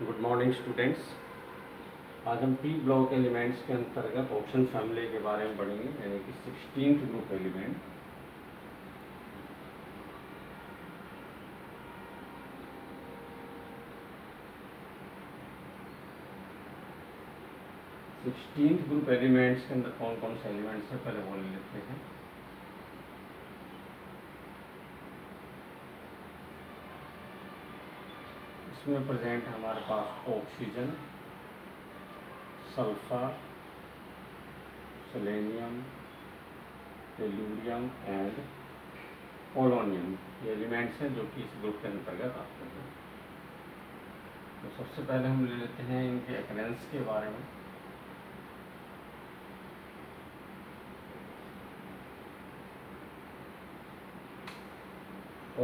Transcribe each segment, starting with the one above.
Good morning students. आज हम P block elements के अंतर्गत ऑप्शन फैमिली के बारे में पढ़ेंगे, यानी कि 16th group element. Sixteenth group elements के अंदर कौन कौन से एलिमेंट्स हैं पहले बोल लेते हैं। इसमें प्रेजेंट है हमारे पास oxygen, sulphur, selenium, tellurium and polonium. ये एलिमेंट्स हैं जो कि इस ग्रुप के अंतर्गत आते हैं। तो सबसे पहले हम ले लेते हैं इनके एक्रेंस के बारे में।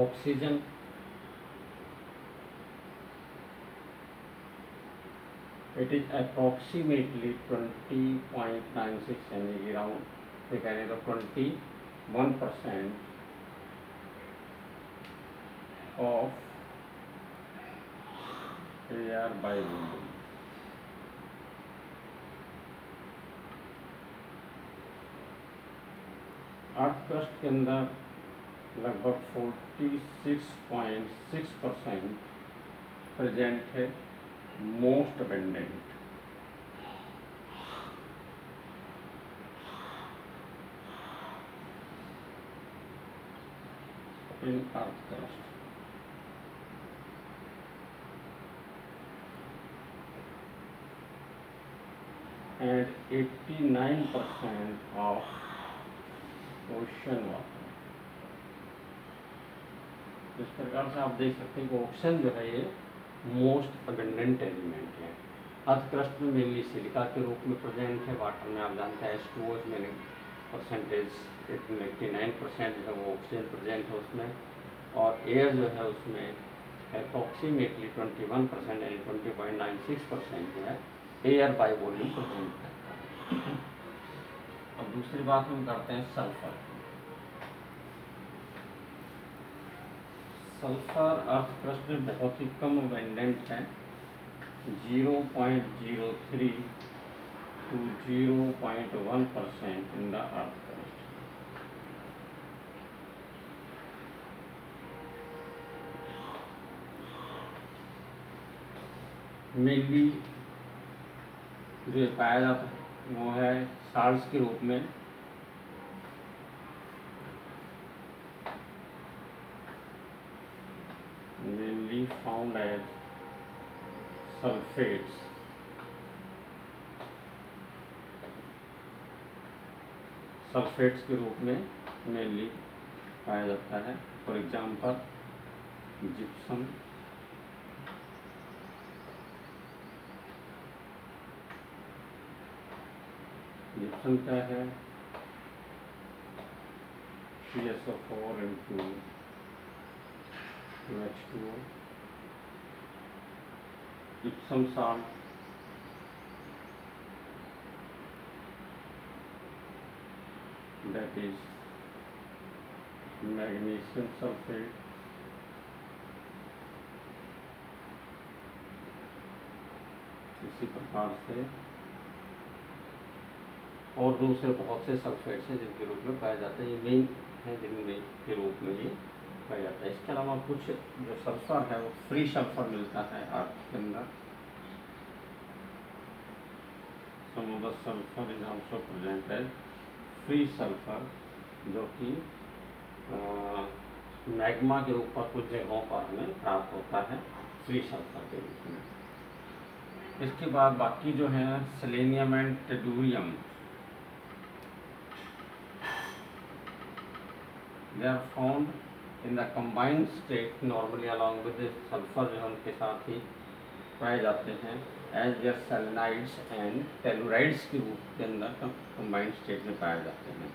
ऑक्सीजन it is approximately 20.96 यानी around से कह रहे तो 21% of air by volume। Earth crust के अंदर लगभग 46.6% प्रेजेंट है most abundant. In earth crust and 89% of ocean water. इस प्रकार से आप देख सकते हैं कि ऑक्सीजन जो है ये मोस्ट अबेंडेंट एलिमेंट है। अर्थ क्रस्ट में मेनली सिलिका के रूप में प्रेजेंट है। वाटर में आप जानते हैं H2O में परसेंटेज 89% जो है वो ऑक्सीजन प्रेजेंट है उसमें, और एयर जो है उसमें अप्रॉक्सीमेटली 21% यानी 20.96% जो है एयर बाय वॉल्यूम प्रेजेंट करता है। अब दूसरी बात हम करते हैं सल्फर। सल्फर अर्थ क्रस्ट में बहुत ही कम अबेंडेंट है, 0.03 to 0.1% in the earth crust. Mainly जो पाया जाता है वो है साल्ट्स के रूप में। mainly found as sulfates। Sulphates के रूप में मेनली पाया जाता है। फॉर एग्जांपल जिप्सम, जिप्सम क्या है CSO4 into H2O। Gypsum salt that is magnesium sulfate, इसी प्रकार से और दूसरे बहुत से सल्फेट्स हैं जिनके रूप में पाया जाता है। ये मेन है जिनमें के रूप में ये पाया जाता है। इसके अलावा कुछ जो सल्फर है वो फ्री सल्फर मिलता है अर्थ के अंदर। some of the sulfur is also present as free sulphur, जो कि मैग्मा के ऊपर कुछ जगहों पर हमें प्राप्त होता है फ्री सल्फर के रूप में। इसके बाद बाकी जो है selenium and tellurium, they are found in the combined state normally along with sulphur, जो उनके साथ ही पाए जाते हैं as their selenides and tellurides के रूप के अंदर कंबाइंड स्टेट में पाए जाते हैं।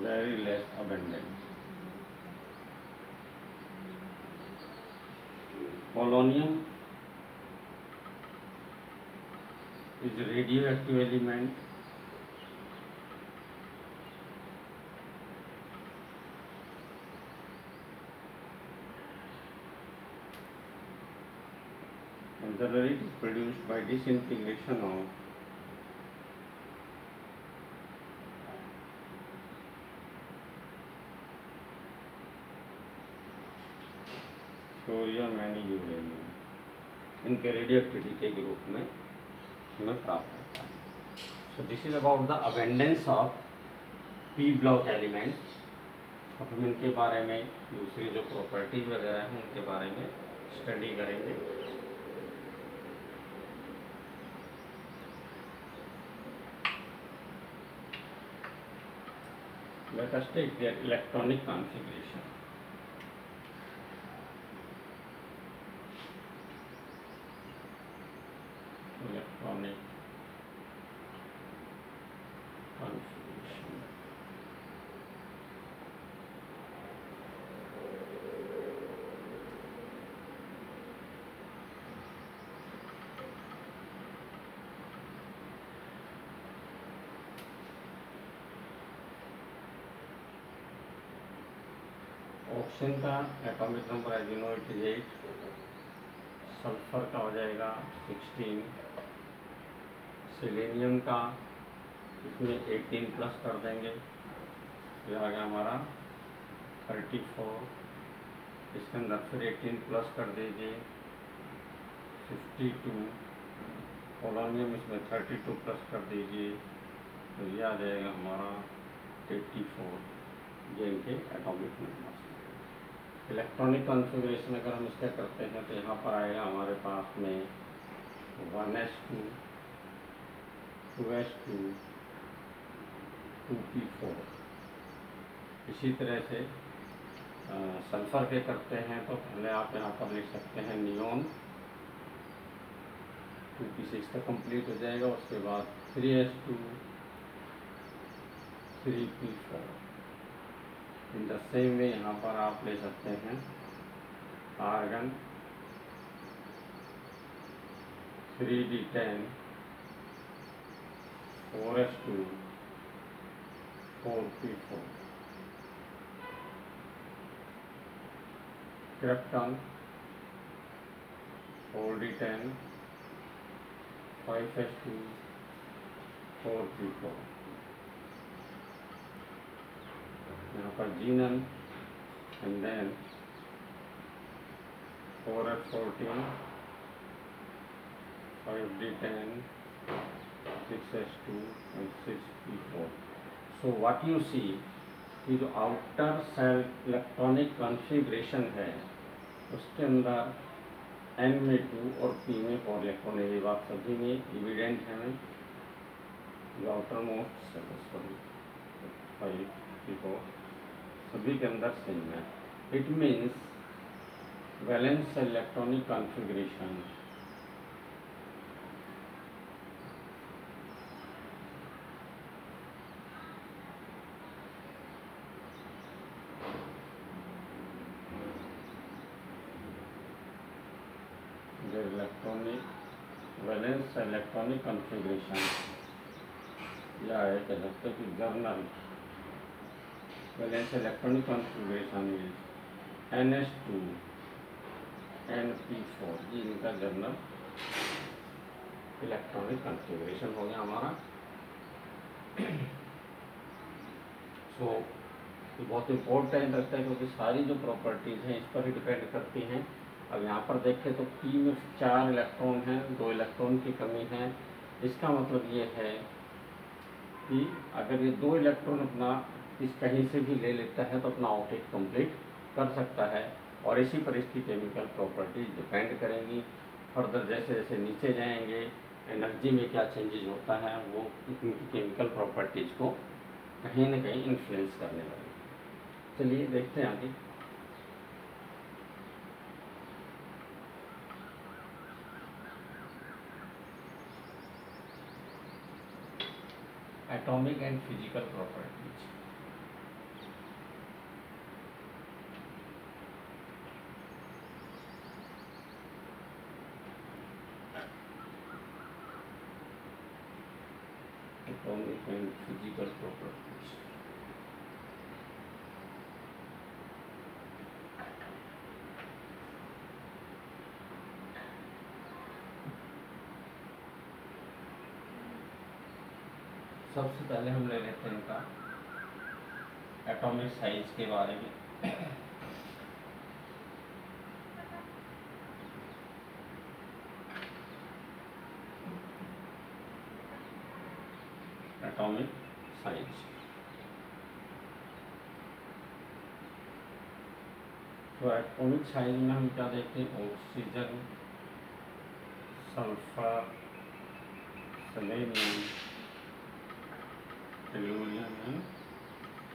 very less abundant। polonium is a radioactive element. And generally it is produced by disintegration of thorium यानी यूरेनियम, इनके रेडियोएक्टिविटी के रूप में हमें प्राप्त होता है। सो this is about the abundance of P block elements. अब हम इनके बारे में दूसरी जो प्रॉपर्टीज वगैरह हैं उनके बारे में स्टडी करेंगे। Let us take their electronic configuration. Electronic configuration. Oxygen का atomic number as you know it is 8, sulphur का हो जाएगा 16, सेलेनियम का इसमें 18 प्लस कर देंगे, ये आ गया हमारा 34, इसके अंदर फिर 18 प्लस कर दीजिए 52, पोलोनियम इसमें 32 प्लस कर दीजिए, तो ये आ जाएगा हमारा 84, ये इनके एटॉमिक नंबर। इलेक्ट्रॉनिक कॉन्फ़िगरेशन अगर हम इसका करते हैं तो यहाँ पर आएगा हमारे पास में 1s2, 2s2, 2p4। इसी तरह से सल्फर के करते हैं तो पहले आप यहाँ पर लिख सकते हैं नियोन, 2p6 तक कंप्लीट हो जाएगा, उसके बाद 3s2, 3p4। In the same वे यहाँ पर आप ले सकते हैं argon, 3d10, 4s2, 4p4, krypton, 4d10, 5s2, 4p4। यहाँ पर xenon and then 4s14, 5d10, 6s2 and 6p4। So what you see कि जो आउटर सेल इलेक्ट्रॉनिक कॉन्फ़िगरेशन है उसके अंदर N में 2 और P में 4 इलेक्ट्रॉन है, ये बात सभी में इविडेंट है। जो आउटर मोस्ट सॉरी 5p4 सभी के अंदर सेम है। It means valence electronic configuration valence electronic configuration या कह सकते कि journal valence electronic configuration is NS2 NP4, ये इनका जर्नल इलेक्ट्रॉनिक कॉन्फ़िगरेशन हो गया हमारा। सो ये बहुत इम्पोर्टेंट रहता है क्योंकि सारी जो प्रॉपर्टीज़ हैं इस पर ही डिपेंड करती हैं। अब यहाँ पर देखें तो P में 4 इलेक्ट्रॉन हैं, 2 इलेक्ट्रॉन की कमी है। इसका मतलब ये है कि अगर ये 2 इलेक्ट्रॉन अपना इस कहीं से भी ले लेता है तो अपना आउटेज कंप्लीट कर सकता है, और इसी पर इसकी केमिकल प्रॉपर्टीज डिपेंड करेंगी। फर्दर जैसे जैसे नीचे जाएंगे एनर्जी में क्या चेंजेज होता है वो इनकी केमिकल प्रॉपर्टीज को कहीं ना कहीं इन्फ्लुएंस करने लगेगी। चलिए देखते हैं आगे। Atomic and physical properties. Atomic and physical properties. सबसे पहले हम ले लेते हैं इनका एटॉमिक साइज के बारे में। एटॉमिक साइज, तो एटॉमिक साइज में हम क्या देखते हैं, oxygen, sulphur, selenium, tellurium and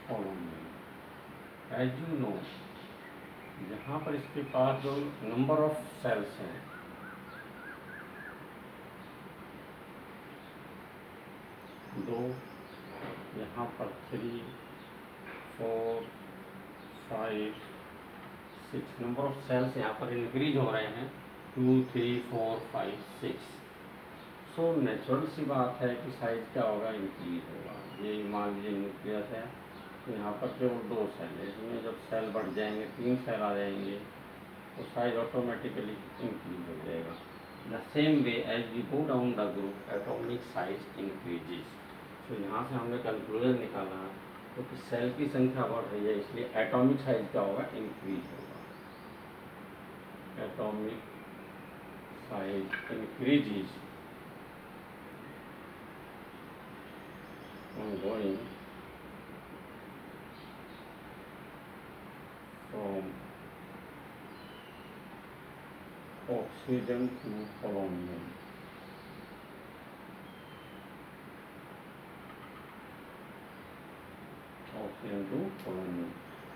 polonium. As you know, यहाँ पर इसके पास जो नंबर ऑफ सेल्स हैं, दो, यहाँ पर 3, 4, 5, 6 नंबर ऑफ सेल्स यहाँ पर इंक्रीज हो रहे हैं, 2, 3, 4, 5, 6। सो नेचुरल सी बात है कि साइज क्या होगा, इंक्रीज होगा। ये मान लीजिए न्यूक्लियस है, तो यहाँ पर केवल 2 सेल है, इसमें जब सेल बढ़ जाएंगे, 3 सेल आ जाएंगे, तो साइज ऑटोमेटिकली इंक्रीज हो जाएगा। The same way as we go down the group, atomic size increases. तो यहाँ से हमने कंक्लूजन निकाला तो कि सेल की संख्या बढ़ रही है, इसलिए एटॉमिक साइज क्या होगा, इंक्रीज होगा। Atomic size increases going from oxygen to polonium। Oxygen to polonium.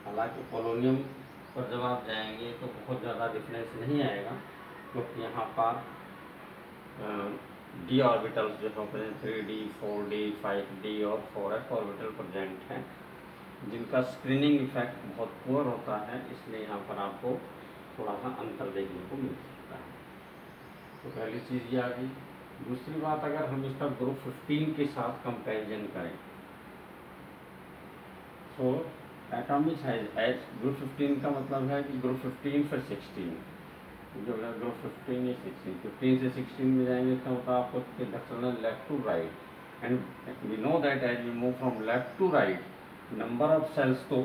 हालांकि पोलोनियम पर जब आप जाएंगे तो बहुत ज़्यादा डिफरेंस नहीं आएगा, क्योंकि यहाँ पर डी ऑर्बिटल्स जो है 3D, 4D, 5D और 4s ऑर्बिटल प्रेजेंट हैं, जिनका स्क्रीनिंग इफेक्ट बहुत पुअर होता है, इसलिए यहाँ पर आपको थोड़ा सा अंतर देखने को मिल सकता है। तो पहली चीज़ ये आ गई। दूसरी बात, अगर हम इसका ग्रुप 15 के साथ कंपैरिजन करें, तो एटॉमिक साइज एज ग्रुप 15 का मतलब है कि ग्रुप 15 फिर 16, जो है ग्रुप 15 या 16, 15 से 16 में जाएंगे, इसका मतलब आपको चलना left to right. And we know that as we move from left to right, number of shells तो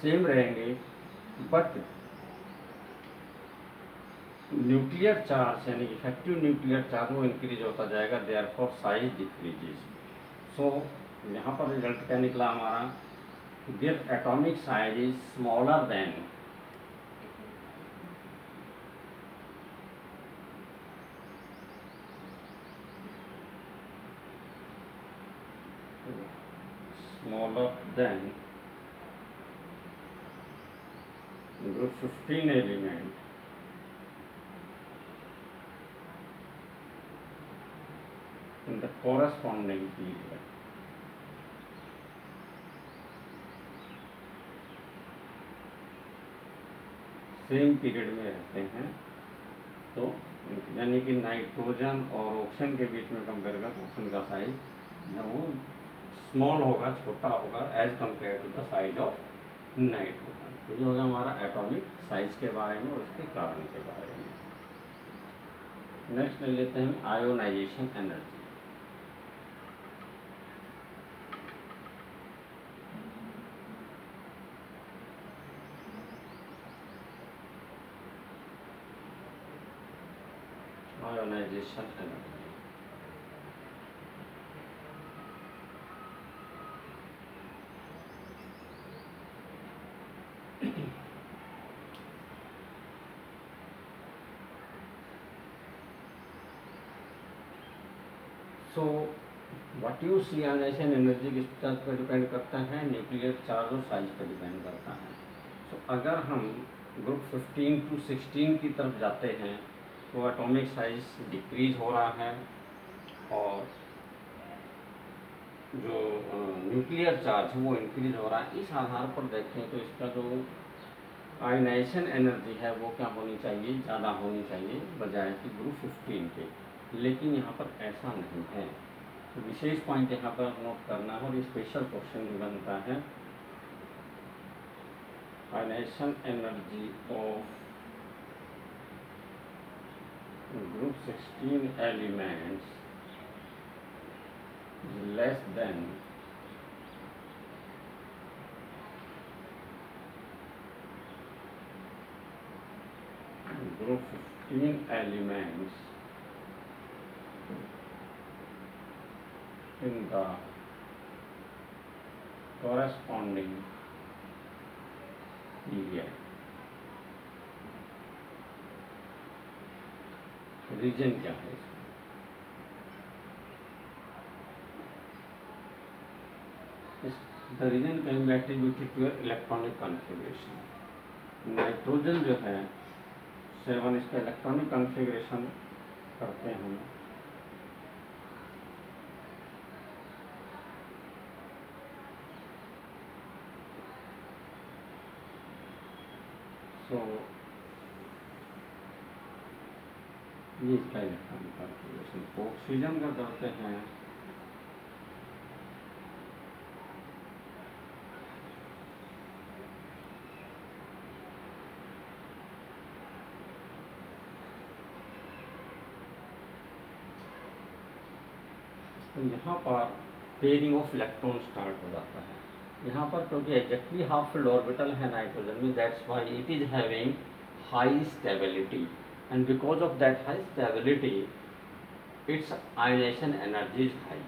सेम रहेंगे, बट न्यूक्लियर चार्ज यानी इफेक्टिव न्यूक्लियर चार्ज वो इंक्रीज होता जाएगा, देयरफॉर साइज डिक्रीजेस। सो यहाँ पर रिजल्ट क्या निकला हमारा, their atomic size is smaller than group 15 element in the corresponding period। Same period में रहते हैं, तो यानी कि नाइट्रोजन और ऑक्सीजन के बीच में कंपेयर कर, ऑक्सीजन का साइज वो स्मॉल होगा, छोटा होगा as compare to the size of nitrogen. तो ये होगा हमारा एटॉमिक साइज के बारे में और उसके कारण के बारे में। नेक्स्ट ले लेते हैं ionisation energy. Ionisation energy, so what you see ionisation energy किस पर डिपेंड करता है, न्यूक्लियर चार्ज और साइज पर डिपेंड करता है। सो अगर हम ग्रुप 15 टू 16 की तरफ जाते हैं तो एटॉमिक साइज डिक्रीज हो रहा है, और जो न्यूक्लियर चार्ज है वो इंक्रीज हो रहा है। इस आधार पर देखें तो इसका जो आयोनाइजेशन एनर्जी है वो क्या होनी चाहिए, ज़्यादा होनी चाहिए बजाय कि ग्रुप 15 के, लेकिन यहाँ पर ऐसा नहीं है। तो विशेष पॉइंट यहाँ पर नोट करना है और ये स्पेशल क्वेश्चन भी बनता है। Ionisation energy of group 16 elements is less than group 15 elements in the corresponding period. Reason क्या है इसका? The region can be attributed to electronic configuration. Nitrogen जो है 7 इसका इलेक्ट्रॉनिक कॉन्फ़िगरेशन करते हैं। सो ये इसका इलेक्ट्रॉनिक कॉन्फ़िगरेशन। ऑक्सीजन का करते हैं तो यहाँ पर पेयरिंग ऑफ इलेक्ट्रॉन स्टार्ट हो जाता है। यहाँ पर क्योंकि एग्जैक्टली हाफ फुल ऑर्बिटल है नाइट्रोजन में, that's why it is having high stability, and because of that high stability its ionisation energy is high.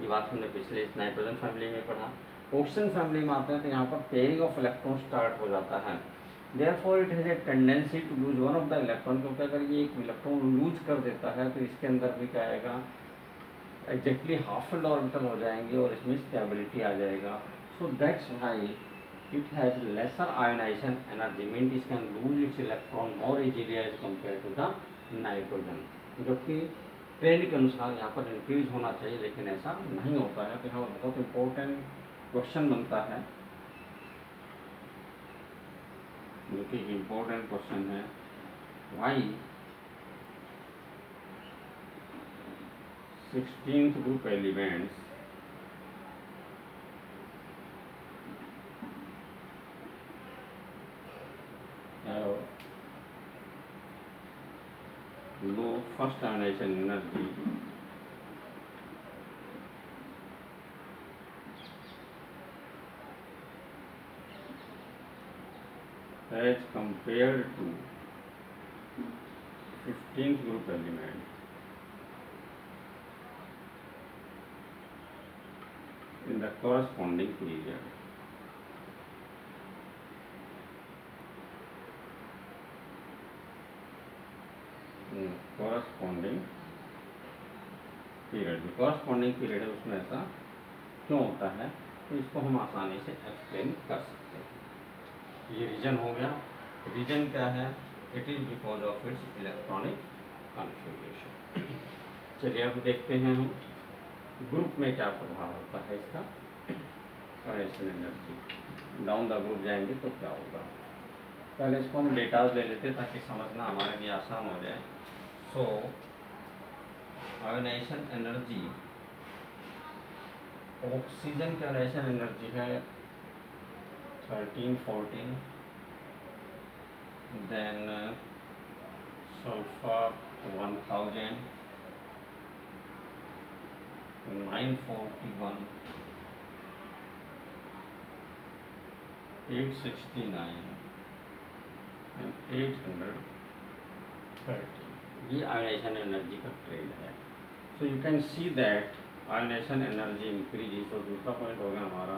ये बात हमने पिछले नाइट्रोजन फैमिली में पढ़ा। ऑक्सीजन फैमिली में आते हैं तो यहाँ पर पेयरिंग ऑफ इलेक्ट्रॉन स्टार्ट हो जाता है। Therefore it has a tendency to lose one of the electron, क्योंकि अगर ये एक इलेक्ट्रॉन लूज कर देता है तो इसके अंदर भी क्या आएगा, एग्जैक्टली हाफ फुल ऑर्बिटल हो जाएंगे और इसमें स्टेबिलिटी आ जाएगा। So that's why it has lesser ionisation energy, mean it can lose its electron more easily as compare to the nitrogen, जबकि ट्रेंड के अनुसार यहाँ पर इंक्रीज होना चाहिए, लेकिन ऐसा नहीं होता है। तो यहाँ बहुत इंपॉर्टेंट क्वेश्चन बनता है, जो कि इम्पोर्टेंट क्वेश्चन है, Y 16th group elements have low first ionization energy as compared to 15th group element in the corresponding period. corresponding period है, उसमें ऐसा क्यों होता है, तो इसको हम आसानी से एक्सप्लेन कर सकते हैं। ये रीजन हो गया। रीजन क्या है? It is because of its electronic configuration. चलिए अब देखते हैं हम ग्रुप में क्या प्रभाव होता है इसका। Ionisation energy down the group जाएंगे तो क्या होगा, पहले इसको हम डेटा ले लेते हैं ताकि समझना हमारे लिए आसान हो जाए। सो आयनाइजेशन एनर्जी, ऑक्सीजन की आयनाइजेशन एनर्जी है 1314, देन सल्फर 1000, 941, 869 and 830। ये आयनाइजेशन एनर्जी का ट्रेंड है। So you can see that ionisation energy increases. और दूसरा पॉइंट हो गया हमारा,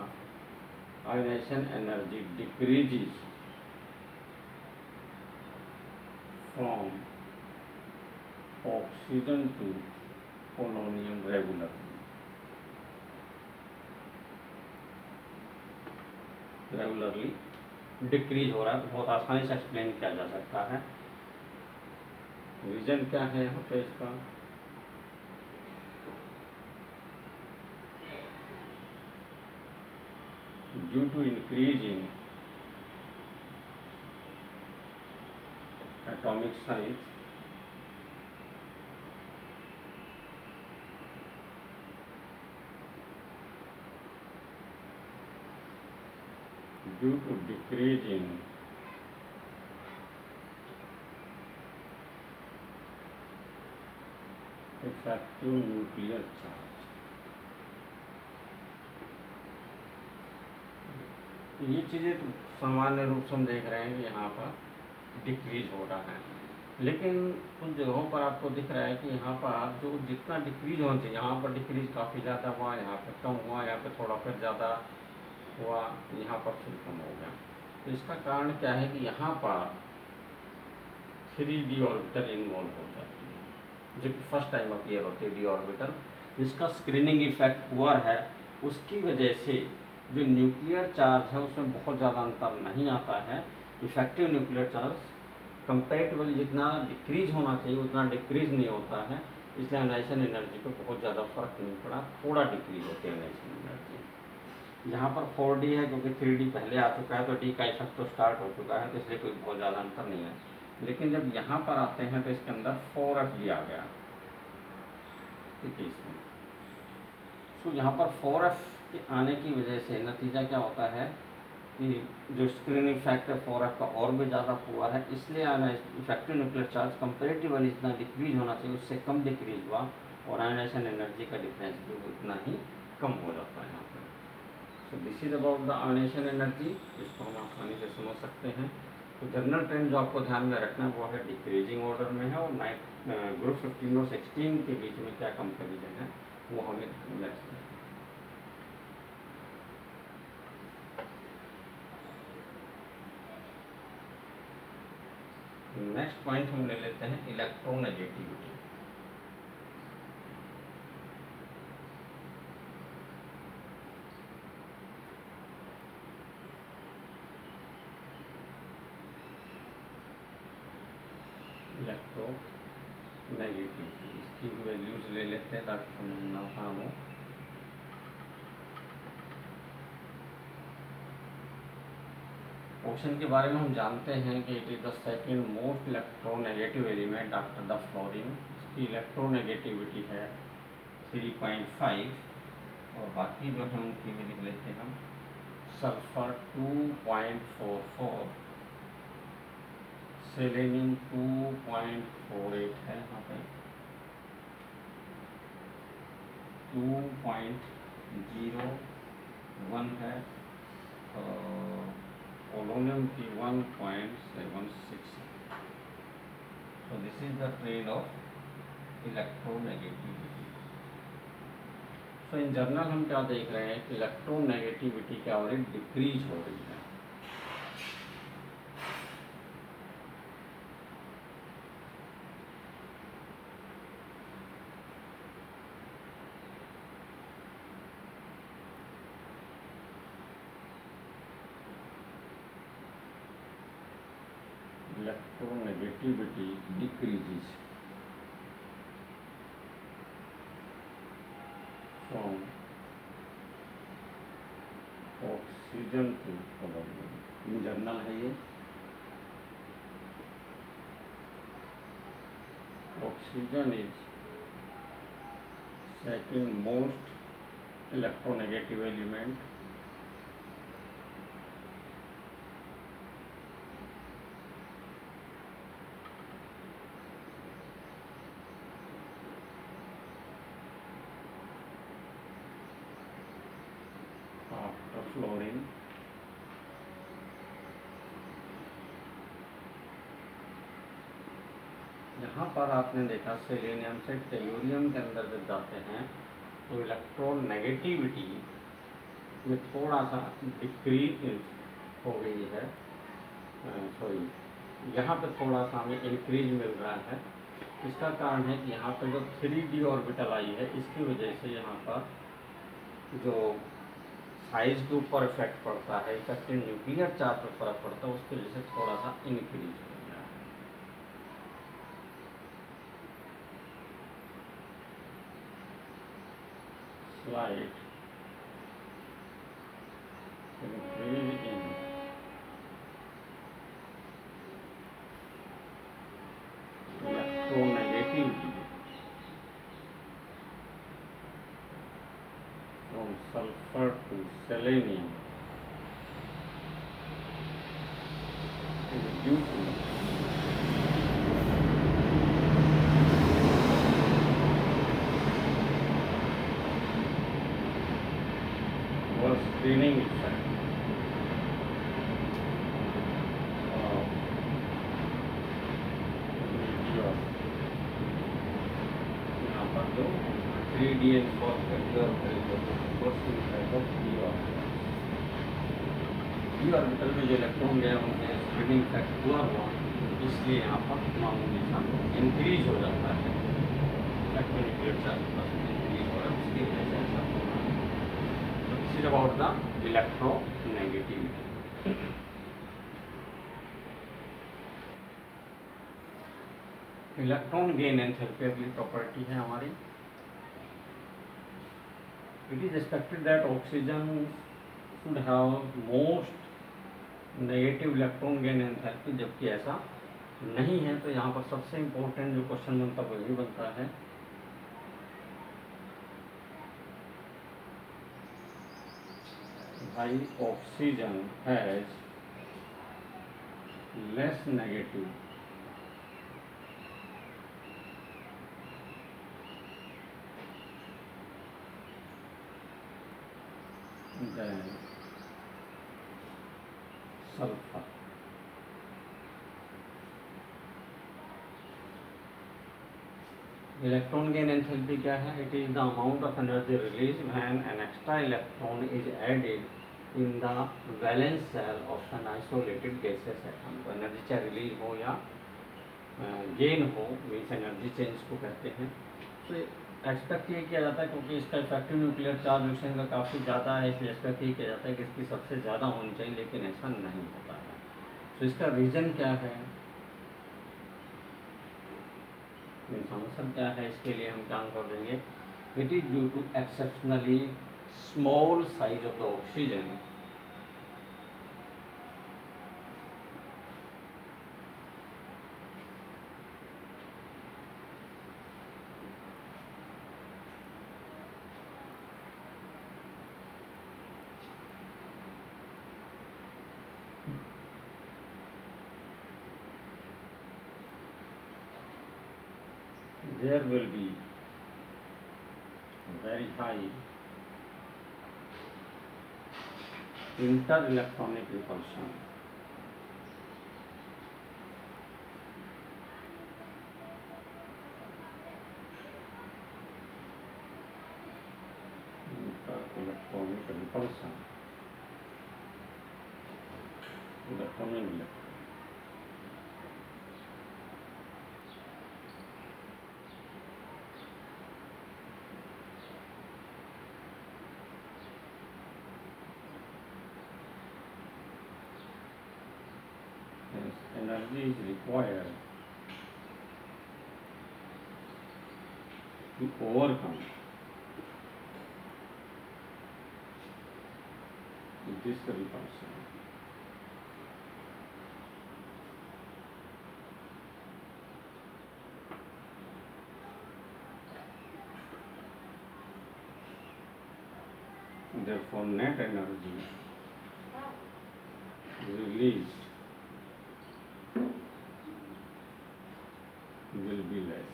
ionisation energy decreases from oxygen to polonium regularly decrease हो रहा है। तो बहुत आसानी से एक्सप्लेन किया जा सकता है। रीजन क्या है यहाँ पे इसका, due to increase in atomic size due to decrease in effective nuclear charge। ये चीज़ें तो सामान्य रूप से हम देख रहे हैं कि यहाँ पर डिक्रीज हो रहा है, लेकिन उन जगहों पर आपको दिख रहा है कि यहाँ पर जो जितना डिक्रीज होना चाहिए, यहाँ पर डिक्रीज काफ़ी ज़्यादा हुआ, यहाँ पर कम हुआ, यहाँ पर थोड़ा फिर ज़्यादा हुआ, यहाँ पर फिर कम हो गया। तो इसका कारण क्या है कि यहाँ पर 3d ऑर्बिटल इन्वॉल्व हो जाती है, जो कि फर्स्ट टाइम अपीयर होती है डी ऑर्बिटल। जिसका स्क्रीनिंग इफेक्ट पुअर है, उसकी वजह से जो न्यूक्लियर चार्ज है उसमें बहुत ज़्यादा अंतर नहीं आता है। इफेक्टिव न्यूक्लियर चार्ज कंपेरेटिवली जितना डिक्रीज होना चाहिए उतना डिक्रीज नहीं होता है, इसलिए एनाइजेशन एनर्जी को बहुत ज़्यादा फर्क नहीं पड़ा, थोड़ा डिक्रीज होती है एनाइजेशन एनर्जी। यहाँ पर 4d है क्योंकि 3d पहले आ चुका है, तो d का इफेक्ट तो स्टार्ट हो चुका है, तो इसलिए कोई बहुत ज़्यादा अंतर नहीं है। लेकिन जब यहाँ पर आते हैं तो इसके अंदर 4f भी आ गया, ठीक है इसमें। तो यहाँ पर 4f के आने की वजह से नतीजा क्या होता है कि जो स्क्रीन इफेक्ट है 4f का और भी ज़्यादा पुअर है, इसलिए आना इफेक्टिव न्यूक्लियर चार्ज कंपेरेटिवली जितना डिक्रीज होना चाहिए उससे कम डिक्रीज हुआ, और आयनाइजेशन एनर्जी का डिफरेंस भी उतना ही कम हो जाता है यहाँ पर। So this is about the ionisation energy, इसको हम आसानी से समझ सकते हैं। तो जनरल ट्रेंड जो आपको ध्यान में रखना है वो है डिक्रीजिंग ऑर्डर में है, और ग्रुप 15 और 16 के बीच में क्या कंपेरिजन है वो हमें ध्यान में रखना है। नेक्स्ट पॉइंट हम ले लेते हैं इलेक्ट्रोनेगेटिविटी। इलेक्ट्रोनेगेटिविटी इसकी वैल्यूज ले लेते हैं ताकि समझना आसान हो। ऑप्शन के बारे में हम जानते हैं कि it is the second most electronegative element after the fluorine. इसकी इलेक्ट्रोनेगेटिविटी है 3.5, और बाकी जो हम उनकी भी लिख लेते हैं हम। सल्फर 2.44, सेलेनियम 2.48 है, यहाँ पे 2.01 है, और पोलोनियम की 1.76 है। So this is the trend of electronegativity. So in general हम क्या देख रहे हैं कि इलेक्ट्रोनेगेटिविटी क्या हो रही है, डिक्रीज हो रही है। Electronegativity decreases from oxygen to polonium। In journal है ये। Oxygen is second most electronegative element after fluorine। यहाँ पर आपने देखा सेलेनियम से टेलुरियम के अंदर जब जाते हैं तो इलेक्ट्रोनेगेटिविटी में थोड़ा सा डिक्रीज हो गई है, सॉरी यहाँ पे थोड़ा सा हमें इंक्रीज मिल रहा है। इसका कारण है कि यहाँ पर जो 3d ऑर्बिटल आई है इसकी वजह से यहाँ पर जो साइज के ऊपर इफेक्ट पड़ता है, इफेक्टिव न्यूक्लियर चार्ज पर फर्क पड़ता है, उसकी वजह से थोड़ा सा इंक्रीज हो गया है। Slide increase in electronegativity from sulfur to selenium due to was screening effect of meteor। यहाँ पर जो 3D इन्वॉल्व करके और डी ऑर्बिटल में जो इलेक्ट्रॉन गए उनके स्क्रीनिंग इफेक्ट हुआ इसलिए यहाँ पर मामूली सा इंक्रीज हो जाता है, इलेक्ट्रोन्यूक्लियर चार्ज इंक्रीज हो रहा है, उसकी वजह से ऐसा हो रहा है। तो this is about the electronegativity. Electron gain enthalpy अगली प्रॉपर्टी है हमारी। It is expected that oxygen should have most negative electron gain enthalpy, जबकि ऐसा नहीं है। तो यहाँ पर सबसे इम्पोर्टेंट जो क्वेश्चन बनता है वही बनता है भाई oxygen has less negative than sulphur. Electron gain enthalpy क्या है? It is the amount of energy release when an extra electron is added in the valence shell of an isolated gases atom. तो energy चाहे release हो या gain हो, means energy change को कहते हैं। तो एक्सपेक्ट ये किया जाता है क्योंकि इसका इफेक्टिव न्यूक्लियर चार्ज ऑक्सीजन का काफ़ी ज़्यादा है, इसलिए एक्सपेक्ट ये किया जाता है कि इसकी सबसे ज़्यादा होनी चाहिए, लेकिन ऐसा नहीं होता है। तो इसका रीज़न क्या है, आंसर क्या है, इसके लिए हम क्या कर देंगे? It is due to exceptionally small size of the oxygen there will be very high inter-electronic repulsion inter-electronic repulsion electron energy is required to overcome this repulsion. Therefore, net energy released will be less.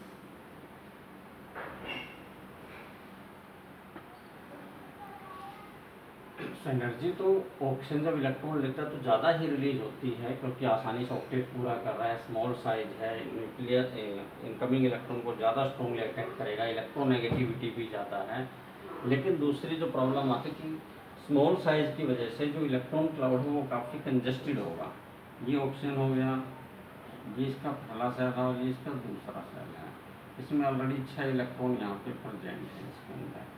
Energy तो oxygen जब electron लेता है तो ज़्यादा ही release होती है, क्योंकि आसानी से ऑक्टेट पूरा कर रहा है, स्मॉल साइज है, न्यूक्लियर इनकमिंग इलेक्ट्रॉन को ज़्यादा स्ट्रॉन्गली अट्रैक्ट करेगा, इलेक्ट्रोनेगेटिविटी भी ज़्यादा है। लेकिन दूसरी जो प्रॉब्लम आती है कि स्मॉल साइज की वजह से जो इलेक्ट्रॉन क्लाउड है वो काफ़ी कंजस्टेड होगा। ये ऑक्सीजन हो गया, ये इसका पहला सेल है और ये इसका दूसरा सेल है, इसमें ऑलरेडी 6 इलेक्ट्रॉन यहाँ पे प्रेजेंट है इसके अंदर।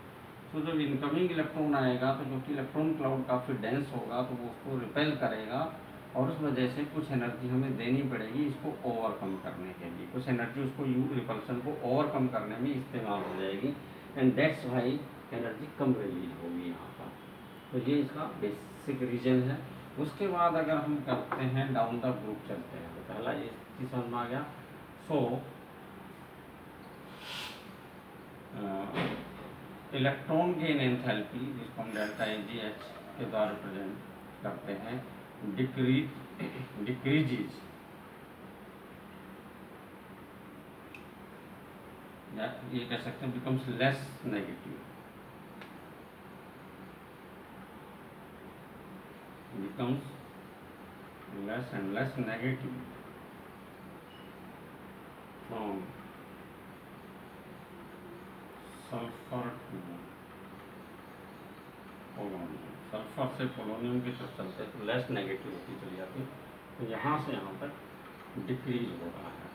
तो जब इनकमिंग इलेक्ट्रॉन आएगा तो क्योंकि इलेक्ट्रॉन क्लाउड काफ़ी डेंस होगा तो वो उसको रिपेल करेगा, और उस वजह से कुछ एनर्जी हमें देनी पड़ेगी इसको ओवरकम करने के लिए, कुछ एनर्जी उसको रिपल्सन को ओवरकम करने में इस्तेमाल हो जाएगी, and that's why energy come release होगी यहाँ पर। तो ये इसका बेसिक रीजन है। उसके बाद अगर हम करते हैं डाउन द ग्रुप चलते हैं, तो पहला ये चीज़ समझ में आ गया। सो इलेक्ट्रॉन गेन एंथैल्पी जिसको हम डेल्टा AgH के द्वारा रिप्रेजेंट करते हैं, डिक्रीजेज ये कह सकते हैं becomes less negative, becomes less and less negative from sulphur to polonium. Sulphur से पोलोनियम की तरफ चलते तो लेस नेगेटिविटी चली जाती है, तो यहाँ से यहाँ तक डिक्रीज हो रहा है।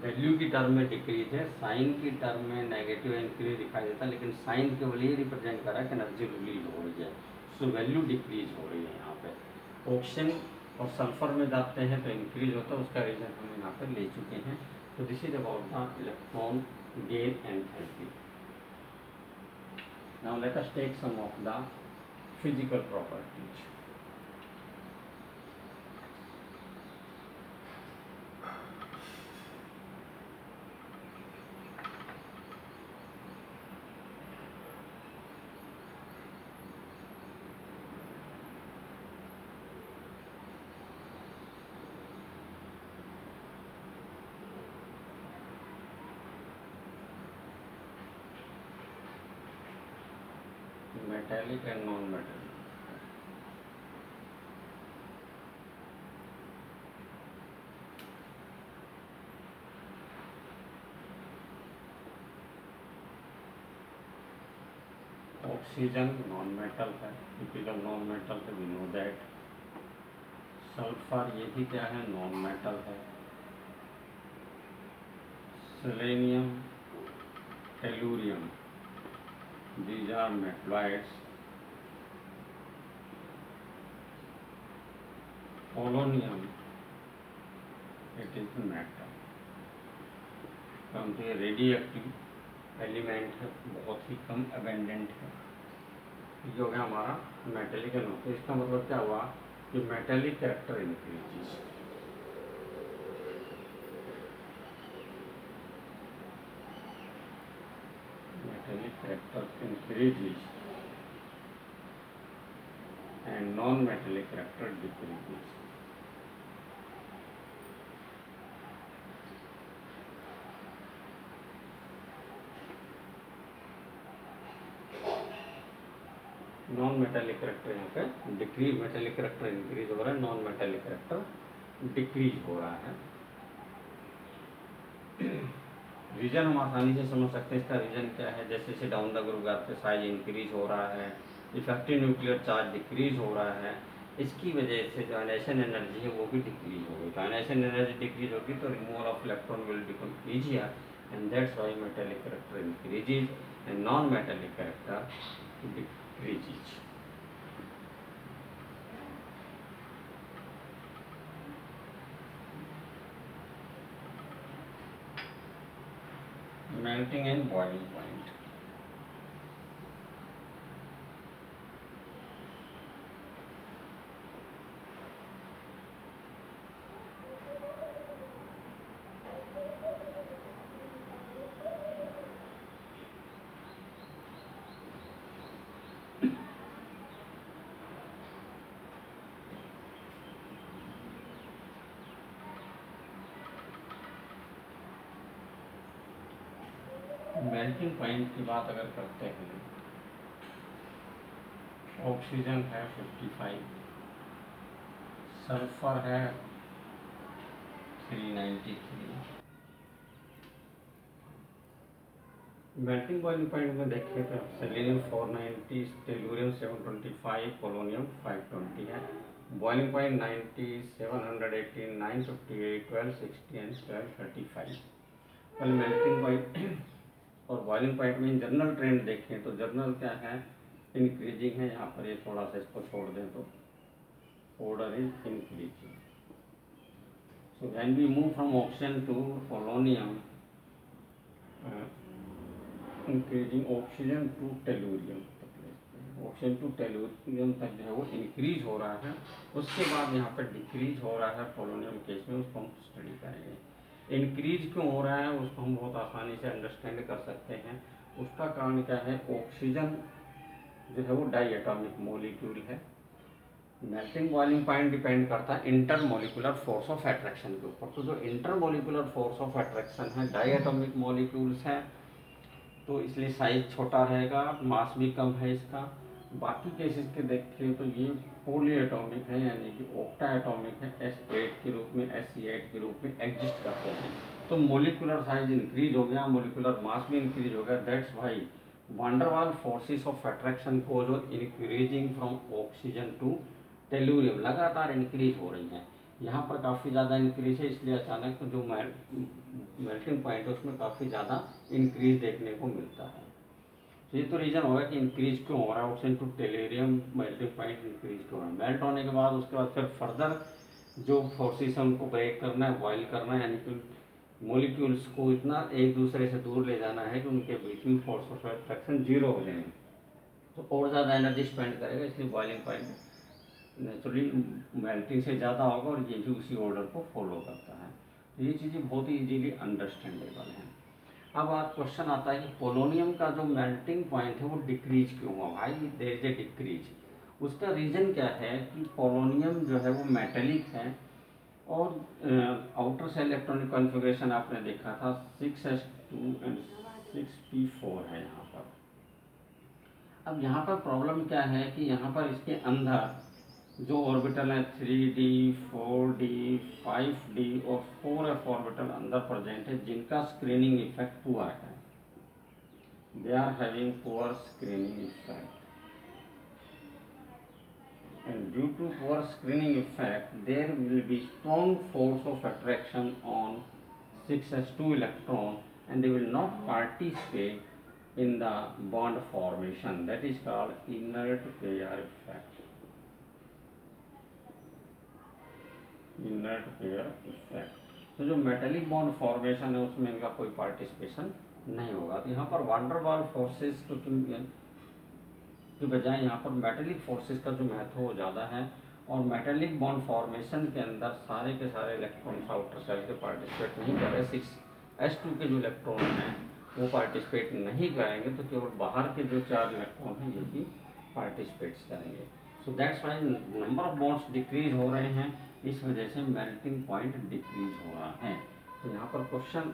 वैल्यू की टर्म में डिक्रीज है, साइन की टर्म में नेगेटिव इंक्रीज दिखाई देता है, लेकिन साइन केवल ये रिप्रेजेंट कर रहा है कि एनर्जी रिलीज हो रही है, सो वैल्यू डिक्रीज हो रही है यहाँ पे। ऑक्सीजन और सल्फर में जाते हैं तो इंक्रीज होता है, उसका रीजन हम यहाँ पर ले चुके हैं। तो this is about the electron gain enthalpy. Now let us take some of the physical properties. Metallic and non metallic. Oxygen non metal है, टिपिकल नॉन मेटल है, वी नो दैट। सल्फर ये भी क्या है, नॉन मेटल है। Selenium, tellurium, these are metalloids. Polonium, it is metal, परंतु ये radio active element है, बहुत ही कम अबेंडेंट है, जो है हमारा मेटेलिक है। तो इसका मतलब क्या हुआ कि metallic character increases, metallic character increases and non-metallic character decreases. Non metallic character यहाँ पे डिक्रीज, मेटेलिक कैरेक्टर इंक्रीज हो रहा है, नॉन मेटेलिक कैरेक्टर डिक्रीज हो रहा है। रीजन हम आसानी से समझ सकते हैं, इसका रीजन क्या है। जैसे जैसे डाउन द ग्रुप जाते साइज इंक्रीज हो रहा है, इफेक्टिव न्यूक्लियर चार्ज डिक्रीज हो रहा है, इसकी वजह से जो आयनेशन एनर्जी है वो भी डिक्रीज होगी। तो आयनेशन एनर्जी डिक्रीज होगी तो removal of electron will become easier, and that's why metallic character increases and non metallic character decreases. melting and boiling point. Melting point की बात अगर करते हैं, ऑक्सीजन है 55, सल्फर है 393। मेल्टिंग बॉइलिंग पॉइंट में देखें तो सेलेनियम 490, टेलुरियम 725, पोलोनियम 520 है। Boiling point 90, 718, 958, 1260 and 1235। कल मेल्टिंग पॉइंट और बॉइलिंग पॉइंट में जनरल ट्रेंड देखें तो जनरल क्या है, इंक्रीजिंग है। यहाँ पर ये थोड़ा सा इसको छोड़ दें तो order is increasing. So when we move from oxygen to polonium, increasing oxygen to tellurium, oxygen to tellurium तक जो है वो इंक्रीज हो रहा है। उसके बाद यहाँ पर डिक्रीज हो रहा है पोलोनियम केस में, उसको हम स्टडी करेंगे। इंक्रीज क्यों हो रहा है उसको हम बहुत आसानी से अंडरस्टैंड कर सकते हैं। उसका कारण क्या है, ऑक्सीजन जो है वो डाई एटॉमिक मॉलिक्यूल है, मेल्टिंग बॉइलिंग पॉइंट डिपेंड करता है इंटरमोलिकुलर फोर्स ऑफ अट्रैक्शन के ऊपर। तो जो इंटरमोलिकुलर फोर्स ऑफ अट्रैक्शन है, डायटोमिक मॉलिक्यूल्स हैं, तो इसलिए साइज छोटा रहेगा, मास भी कम है इसका। बाकी केसेस के देखें तो ये पोली एटॉमिक है, यानी कि ऑक्टा एटॉमिक है, S8 के रूप में, SE8 के रूप में एग्जिस्ट करते हैं। तो मोलिकुलर साइज इंक्रीज हो गया, मोलिकुलर मास भी इंक्रीज हो गया। That's why van der Waals forces of attraction को जो increasing from oxygen to tellurium लगातार इंक्रीज हो रही हैं। यहाँ पर काफ़ी ज़्यादा इंक्रीज है, इसलिए अचानक जो मेल्टिंग पॉइंट है उसमें काफ़ी ज़्यादा इंक्रीज देखने को मिलता है। तो ये तो रीज़न होगा कि इंक्रीज क्यों हो रहा है, oxygen to tellurium melting point increase क्यों हो रहा है। मेल्ट होने के बाद उसके बाद फिर फर्दर जो फोर्सेस है उनको ब्रेक करना है, बॉयल करना है, यानी कि मोलिक्यूल्स को इतना एक दूसरे से दूर ले जाना है कि उनके बीच में फोर्स ऑफ अट्रैक्शन जीरो हो जाए। तो और ज़्यादा एनर्जी स्पेंड करेगा, इसलिए बॉइलिंग पॉइंट नेचुरली मेल्टिंग से ज़्यादा होगा, और ये भी उसी ऑर्डर को फॉलो करता है। तो ये चीज़ें बहुत ही इजीली अंडरस्टैंडेबल हैं। अब आप क्वेश्चन आता है कि पोलोनियम का जो मेल्टिंग पॉइंट है वो डिक्रीज क्यों हुआ भाई, देयर इज ए डिक्रीज। उसका रीज़न क्या है कि पोलोनियम जो है वो मेटेलिक है, और आउटर सेल इलेक्ट्रॉनिक कॉन्फ़िगरेशन आपने देखा था 6s2 एंड 6p4 है यहाँ पर। अब यहाँ पर प्रॉब्लम क्या है कि यहाँ पर इसके अंदर जो ऑर्बिटल है 3d 4d 5d और 4f ऑर्बिटल अंदर प्रेजेंट है, जिनका स्क्रीनिंग इफेक्ट पुअर है। They are having poor screening effect, and due to poor screening effect there will be strong force of attraction on 6s2 electron, and they will not participate in the bond formation, that is called inert pair effect। Inert pair effect. तो जो metallic bond formation है उसमें इनका कोई participation नहीं होगा। तो यहाँ पर वांडरवाल फोर्सेस की बजाय यहाँ पर मेटेलिक फोर्सेस का जो महत्व वो ज़्यादा है, और मेटेलिक बॉन्ड फॉर्मेशन के अंदर सारे के सारे इलेक्ट्रॉन्स आउटर सेल के पार्टिसिपेट नहीं कर रहे। 6s2 के जो इलेक्ट्रॉन हैं वो पार्टिसिपेट नहीं करेंगे, तो केवल बाहर के जो 4 इलेक्ट्रॉन हैं ये भी पार्टिसिपेट्स करेंगे। So that's why number of bonds decrease हो रहे हैं, इस वजह से मेल्टिंग पॉइंट डिक्रीज हो रहा है। तो यहाँ पर क्वेश्चन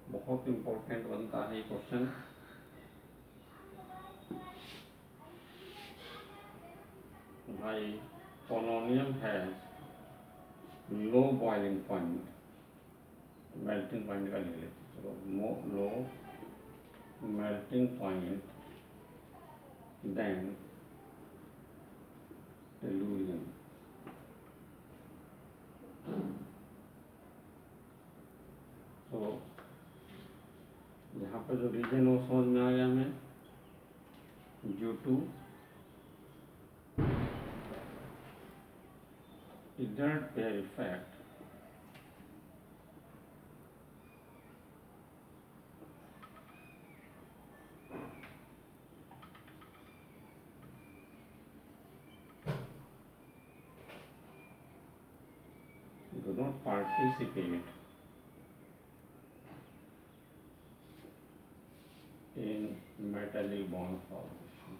बहुत इंपॉर्टेंट बनता है। क्वेश्चन भाई पोलोनियम है low boiling point, melting point का ले लेते, चलो low melting point than tellurium. तो यहाँ पर जो रीजन वो समझ में आ गया हमें, due to inert pair effect do not participate in metallic bond formation।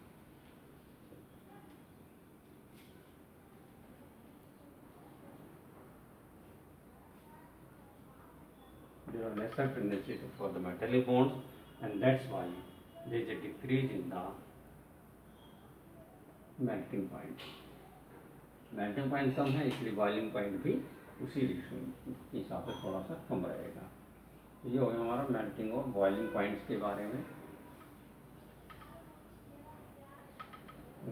They are lesser tendency for the metallic bonds, and that's why there is a decrease in the melting point। Melting point कम है, इसलिए boiling point भी उसी हिसाब से थोड़ा सा कम रहेगा। ये हो गया हमारा मेल्टिंग और बॉइलिंग पॉइंट्स के बारे में।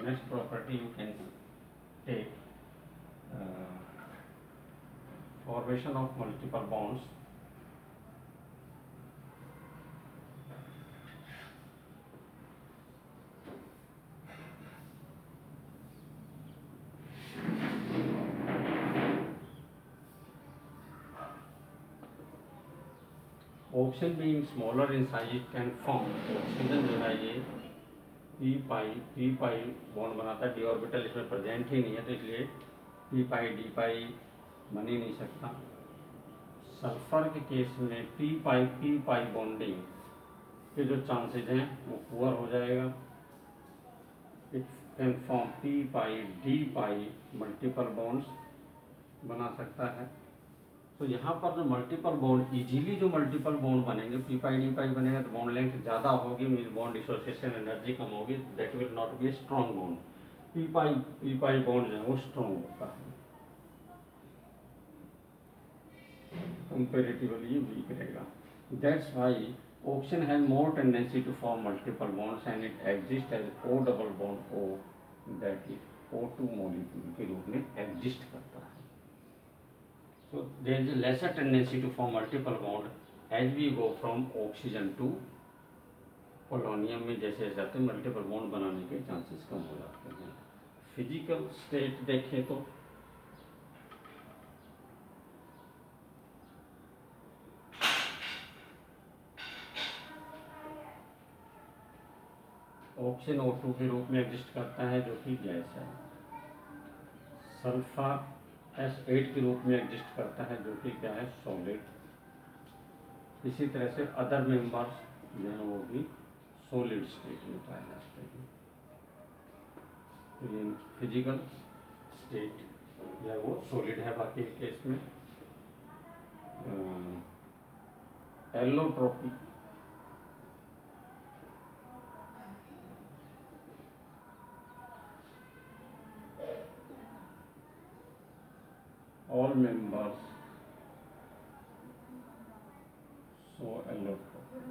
Next property you can take formation of multiple bonds. Oxygen being smaller in size it can form, oxygen जो है ये पी पाई बॉन्ड बनाता है, डी ऑर्बिटल इसमें प्रेजेंट ही नहीं है, तो इसलिए पी पाई डी पाई बन ही नहीं सकता। सल्फर के केस में पी पाई बॉन्डिंग के जो चांसेज हैं वो पुअर हो जाएगा। Can form P pi D pi multiple bonds बना सकता है। तो यहाँ पर जो मल्टीपल बॉन्ड इजीली जो मल्टीपल बॉन्ड बनेंगे, पी पाई डी पाई बनेगा तो बॉन्ड लेंथ ज़्यादा होगी, मीन बॉन्ड डिसोसिएशन एनर्जी कम होगी, that will not be strong bond. P pi bond जो है वो स्ट्रॉन्ग होता है, कंपेरेटिवली वीक रहेगा। That's why oxygen has more tendency to form multiple bonds and it exist as O double bond O, that is O2 molecule के रूप में exist करता है। So there is a lesser tendency to form multiple bond as we go from oxygen to polonium में जैसे जाते हैं multiple bond बनाने के चांसेस कम हो जाते हैं। फिजिकल स्टेट देखें तो ऑक्सीजन O2 के रूप में एग्जिस्ट करता है जो कि गैस है। सल्फर S8 के रूप में एग्जिस्ट करता है जो कि क्या है, सॉलिड। इसी तरह से अदर मेंबर्स जो हैं वो भी सॉलिड स्टेट में पाए जाते हैं। तो ये फिजिकल स्टेट जो है वो सॉलिड है। बाकी केस में allotropy all members so allotropic,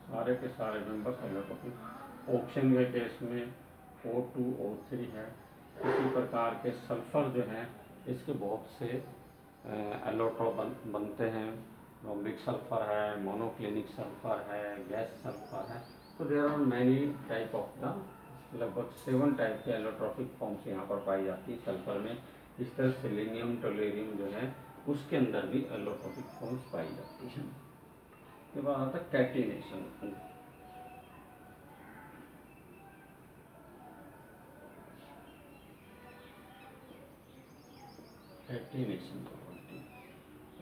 सारे के सारे मेंबर्स एलोट्रोपिक। ऑक्सीजन के केस में O2 O3 है। इसी प्रकार के सल्फर जो है इसके बहुत से एलोट्रोप बनते हैं। रोम्बिक सल्फर है, मोनोक्लिनिक सल्फर है, गैस सल्फर है। So there are many type of the, लगभग 7 टाइप के एलोट्रोपिक फॉर्म्स यहाँ पर पाई जाती है सल्फर में। इस तरह सेलेनियम टोलेरियम जो है उसके अंदर भी एलोट्रोपिक फॉर्म्स पाई जाती हैं। के बाद आता है कैटिनेशन। कैटिनेशन प्रॉपर्टी,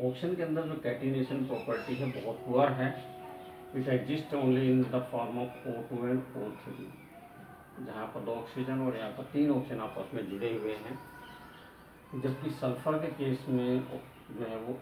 ऑक्सीजन के अंदर जो कैटिनेशन प्रॉपर्टी है बहुत पुअर है। It exist only in the form of O2 and O3, जहाँ पर 2 ऑक्सीजन और यहाँ पर 3 ऑक्सीजन आपस में जुड़े हुए हैं। जबकि सल्फर के केस में जो है वो